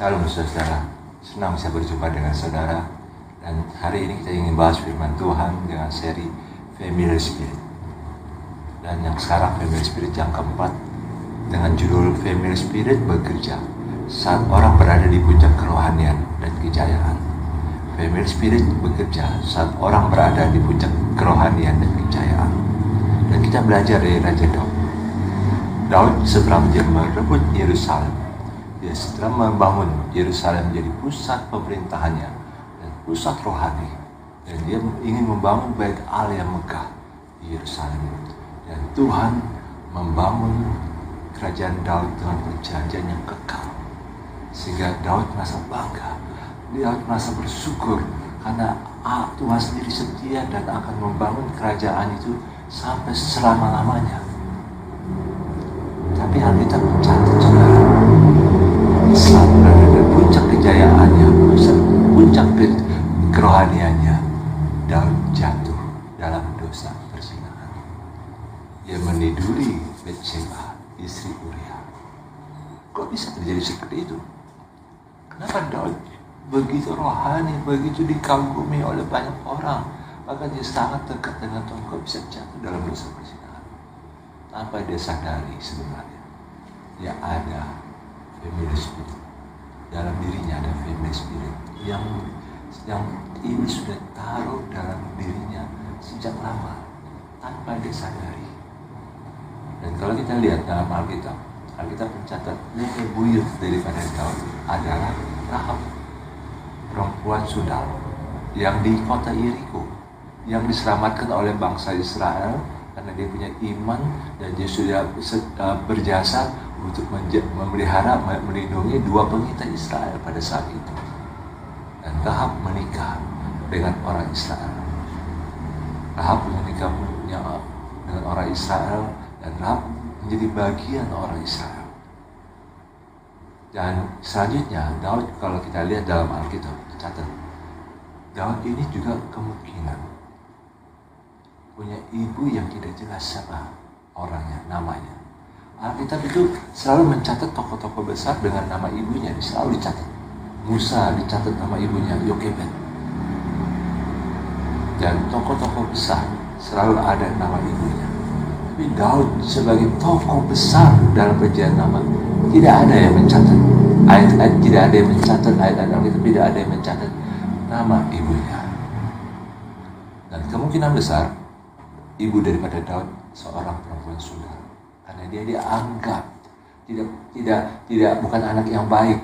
Shalom saudara, senang bisa berjumpa dengan saudara. Dan hari ini kita ingin bahas firman Tuhan dengan seri Familiar Spirit. Dan yang sekarang Familiar Spirit yang keempat dengan judul Familiar Spirit bekerja saat orang berada di puncak kerohanian dan kejayaan. Familiar Spirit bekerja saat orang berada di puncak kerohanian dan kejayaan. Dan kita belajar dari Raja Daud. Daud setelah merebut Yerusalem, dia setelah membangun Yerusalem menjadi pusat pemerintahannya dan pusat rohani, dan dia ingin membangun bait Allah yang megah di Yerusalem. Dan Tuhan membangun kerajaan Daud dengan perjanjian yang kekal, sehingga Daud merasa bangga, Daud merasa bersyukur karena Tuhan sendiri setia dan akan membangun kerajaan itu sampai selama-lamanya. Tapi Alkitab mencatat saudara, saat berada di puncak kejayaannya, puncak kerohaniannya, Daud jatuh dalam dosa perzinahan. Dia meniduri Batsheba, istri Uria. Kok bisa terjadi seperti itu? Kenapa Daud begitu rohani, begitu dikagumi oleh banyak orang, bahkan dia sangat dekat dengan Tuhan, kok bisa jatuh dalam dosa perzinahan? Apa dia sadari sebenarnya? Ya ada Familiar Spirit. Dalam dirinya ada Familiar Spirit yang ini sudah taruh dalam dirinya sejak lama tanpa dia sadari. Dan kalau kita lihat dalam Alkitab mencatat nenek buyut daripada Daud adalah Rahab, perempuan Sudal yang di kota Yeriko, yang diselamatkan oleh bangsa Israel karena dia punya iman dan dia sudah berjasa untuk memelihara, melindungi dua pengintai Israel pada saat itu. Dan Rahab menikah dengan orang Israel. Rahab menikah dengan orang Israel, dan Rahab menjadi bagian orang Israel. Dan selanjutnya Daud, kalau kita lihat dalam Alkitab catat, Daud ini juga kemungkinan punya ibu yang tidak jelas siapa orangnya, namanya. Alkitab itu selalu mencatat tokoh-tokoh besar dengan nama ibunya, selalu dicatat. Musa dicatat nama ibunya Yokebed. Dan tokoh-tokoh besar selalu ada nama ibunya. Tapi Daud sebagai tokoh besar dalam perjanjian lama, tidak ada yang mencatat ayat-ayat, tidak ada yang mencatat ayat-ayat Alkitab, tidak ada yang mencatat nama ibunya. Dan kemungkinan besar ibu daripada Daud seorang perempuan Sudal, karena dia dianggap tidak bukan anak yang baik.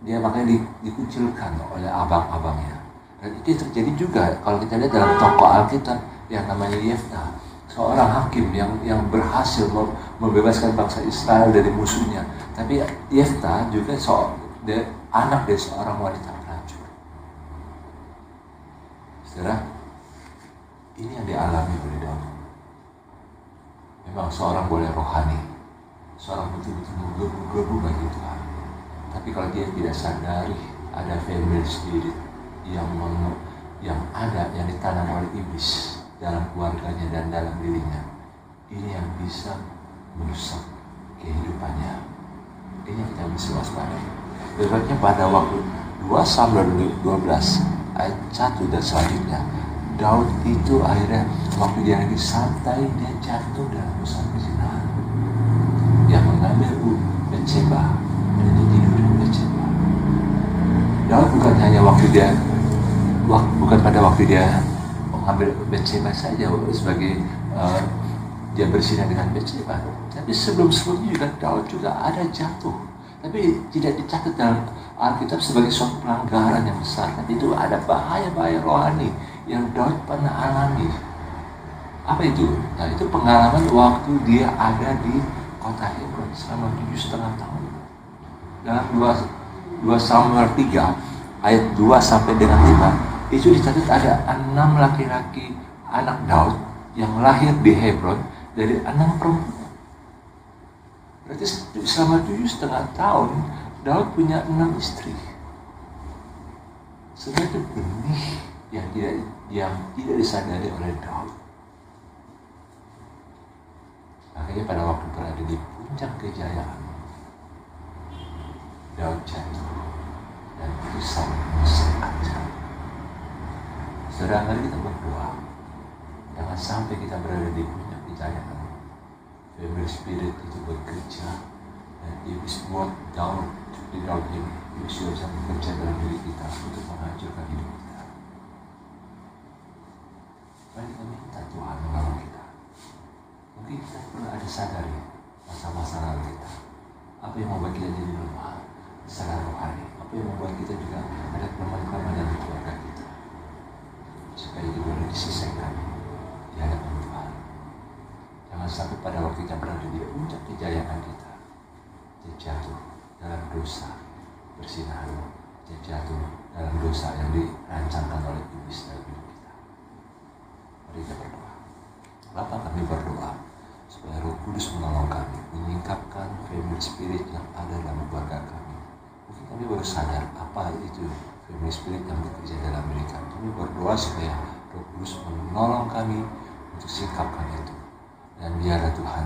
Dia makanya dikucilkan oleh abang-abangnya. Dan itu terjadi juga kalau kita lihat dalam tokoh Alkitab yang namanya Yefta, seorang hakim yang berhasil membebaskan bangsa Israel dari musuhnya. Tapi Yefta juga anak dari seorang wanita pelacur. Saudara, ini yang dialami oleh Daud. Memang seorang boleh rohani, seorang betul-betul menggebu-gebu bagi Tuhan. Tapi kalau dia tidak sadari ada Familiar Spirit yang ditanam oleh iblis dalam keluarganya dan dalam dirinya, ini yang bisa merusak kehidupannya. Ini yang kita mesti waspadai. Berikutnya pada waktu 2 Samuel 12 ayat 1 dan selanjutnya, Daud itu akhirnya waktu dia lagi santai, dia jatuh dalam dosa perzinahan. Dia mengambil Batsheba dan dia tidur dengan Batsheba. Daud bukan pada waktu dia mengambil Batsheba saja sebagai dia berzina dengan Batsheba, tapi sebelumnya juga Daud juga ada jatuh. Tapi tidak dicatat dalam Alkitab sebagai suatu pelanggaran yang besar. Tapi itu ada bahaya-bahaya rohani yang Daud pernah alami. Apa itu? Nah, itu pengalaman waktu dia ada di kota Hebron selama 7,5 tahun. Dalam 2 Samuel 3 ayat 2 sampai dengan 5 itu dicatat ada 6 laki-laki anak Daud yang lahir di Hebron dari 6 perempuan. Berarti selama 7,5 tahun Daud punya 6 istri. Sebenarnya itu benih yang tidak disadari oleh Daud. Makanya pada waktu berada di puncak kejayaan, Daud jatuh bisa sangat jauh. Saudara, mari kita berdoa. Jangan sampai kita berada di puncak kejayaan. Family spirit itu bekerja dan iblis buat jauh di dalam ini. Iblis bisa bekerja dalam diri kita untuk menghancurkan hidup kita. Mari kita minta Tuhan menolong kita. Mungkin kita perlu ada sadari masa-masa lalu kita. Apa yang membuat kita jadi lemah secara rohani? Apa yang membuat kita juga ada kelemahan-kelemahan dalam keluarga kita? Supaya itu boleh diselesaikan di hadapan Tuhan. Jangan sampai pada waktu kita berada di puncak kejayaan kita, jatuh dalam dosa bersinaru, jatuh dalam dosa yang dirancangkan oleh iblis dalam hidup kita. Mari kita berdoa. Bapa, kami berdoa supaya Roh Kudus menolong kami menyingkapkan family spirit yang ada dalam keluarga kami. Mungkin kami baru sadar apa itu family spirit yang bekerja dalam diri kami. Kami berdoa supaya Roh Kudus menolong kami untuk singkapkan itu. Dan biarlah Tuhan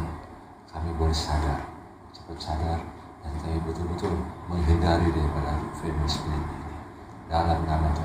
kami boleh sadar, cepat sadar, dan kami betul-betul menghindari daripada family spirit ini. Dalam nama Tuhan